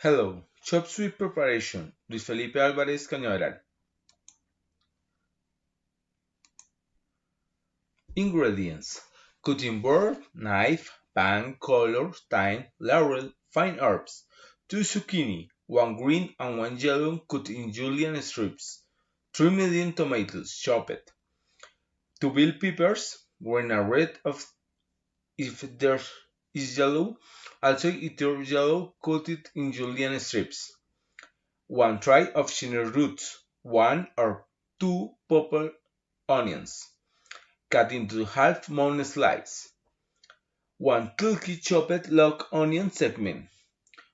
Hello, chop suey preparation. Luis Felipe Álvarez Cañaveral. Ingredients: cutting board, knife, pan, color, thyme, laurel, fine herbs, 2 zucchini, 1 green and 1 yellow cut in julienne strips, 3 medium tomatoes chopped, 2 bell peppers, when are red of if there is yellow, also if there is yellow cut it in julienne strips, 1 tray of chili roots, 1 or 2 purple onions, cut into half moon slices, 1 turkey chopped long onion segment,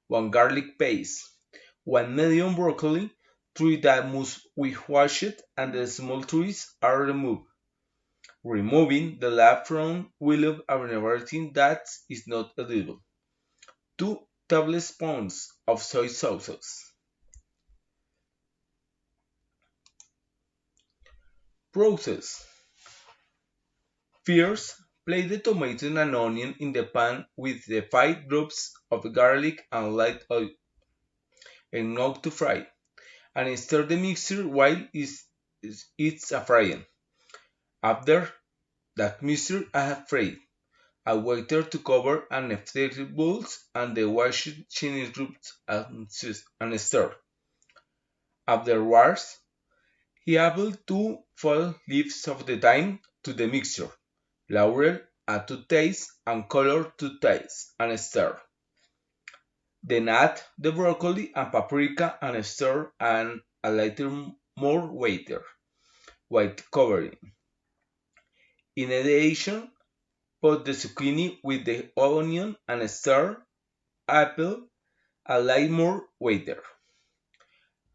1 garlic paste, 1 medium broccoli, 3 that must be washed and the small trees are removed, removing the lab from willow and everything that is not edible, 2 tablespoons of soy sauces. Process: first, place the tomato and onion in the pan with the 5 drops of garlic and light oil enough to fry, and stir the mixture while it's frying. After that mixture is fried, a waiter to cover and stir the bowls and the washed chili roots and stir. Afterwards, he added 2 full leaves of the thyme to the mixture, laurel add to taste and color to taste, and stir. Then add the broccoli and paprika and stir and a little more water while covering. In addition, put the zucchini with the onion and stir. Apple a little more water.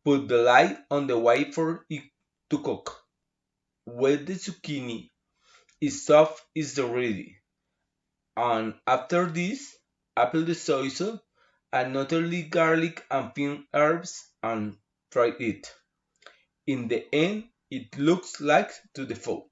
Put the lid on the way for it to cook. When the zucchini is soft, it's ready. And after this, apply the soy sauce and not only garlic and pink herbs and fry it. In the end, it looks like to the food.